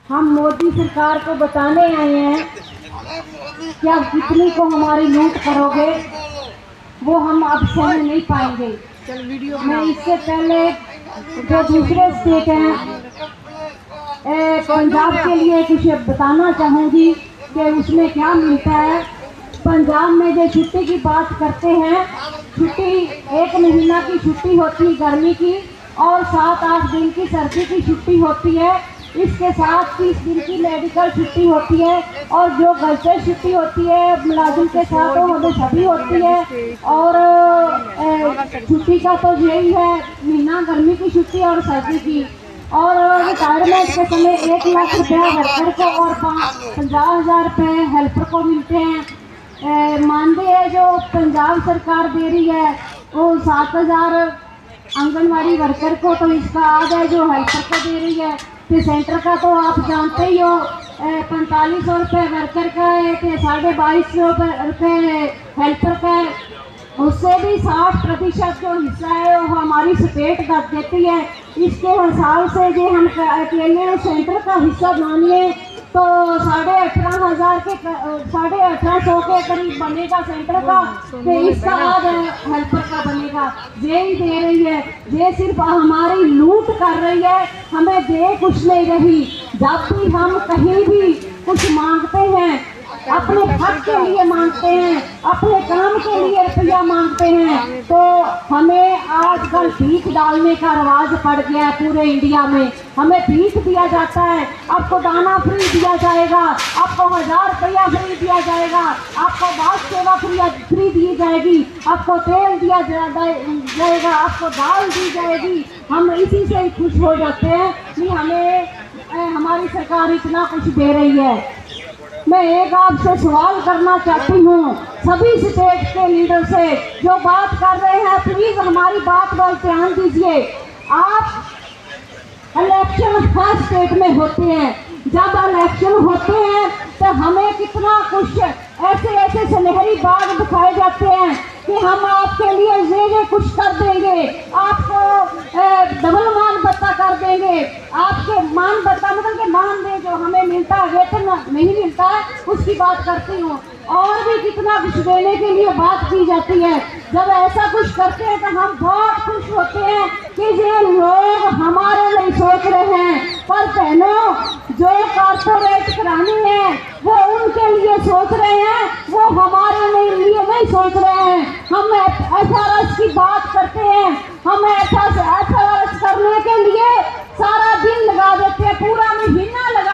हम मोदी सरकार को बताने आए हैं कि आप कितनी को हमारी लूट करोगे, वो हम अब सहन नहीं पाएंगे। मैं इससे पहले जो दूसरे स्टेट हैं पंजाब के लिए कुछ बताना चाहूँगी कि उसमें क्या मिलता है। पंजाब में जो छुट्टी की बात करते हैं, छुट्टी 1 महीना की छुट्टी होती है गर्मी की और 7-8 दिन की सर्दी की छुट्टी होती है। इसके साथ 30 दिन की मेडिकल छुट्टी होती है और जो घर से छुट्टी होती है मुलाजिम के साथ वो हमें सभी होती है। और छुट्टी का तो यही है महीना गर्मी की छुट्टी और सर्दी की। और रिटायरमेंट के समय 1 लाख रुपया वर्कर को और 50,000 रुपये हेल्पर को मिलते हैं। मानदेय है जो पंजाब सरकार दे रही है वो 7,000 आंगनवाड़ी वर्कर को, तो इसका आधा जो हेल्पर को दे रही है। तो सेंटर का तो आप जानते ही हो 4500 रुपये वर्कर का है, 2250 रुपये हेल्पर का है। उससे भी 60% जो हिस्सा है वो हमारी स्टेट देती है। इसके हिसाब से जो हम अकेले सेंटर का हिस्सा मानिए तो 18,500 के 1850 के करीब बनेगा सेंटर का, तो इसका बाद हेल्पर का बनेगा। यही दे रही है, ये सिर्फ हमारी लूट कर रही है, हमें दे कुछ नहीं रही। जब भी हम कहीं भी कुछ मांगते हैं, अपने हक के लिए मांगते हैं, अपने काम के लिए रुपया मांगते हैं, तो हमें आजकल भीख डालने का रिवाज पड़ गया है पूरे इंडिया में। हमें भीख दिया जाता है, आपको दाना फ्री दिया जाएगा, आपको 1000 रुपया फ्री दिया जाएगा, आपको बात सेवा फ्री दी जाएगी, आपको तेल दिया जाएगा, आपको दाल दी जाएगी। हम इसी से खुश हो जाते हैं कि हमें हमारी सरकार इतना कुछ दे रही है। मैं एक आपसे सवाल करना चाहती हूँ, सभी स्टेट के लीडर से जो बात कर रहे हैं, प्लीज हमारी बात पर ध्यान दीजिए। आप इलेक्शन हर स्टेट में होते हैं, जब इलेक्शन होते हैं तो हमें कितना कुछ ऐसे सुनहरी बाग दिखाए जाते हैं कि हम आपके लिए ये कुछ कर देंगे, आपको डबल मान भत्ता कर देंगे, आपके मान भत्ता मतलब के मान दे जो हमें मिलता है, वेतन नहीं मिलता है उसकी बात करती हूँ। और भी कितना कुछ देने के लिए बात की जाती है। जब ऐसा कुछ करते हैं तो हम बहुत खुश होते हैं कि ये लोग हमारे लिए सोच रहे हैं। पर बहनों, जो कारपोरेट करानी है वो उनके लिए सोच रहे हैं, वो हमारे लिए नहीं सोच रहे हैं। हम FRS की बात करते हैं, हम FRS करने के लिए सारा दिन लगा देते हैं, पूरा महीना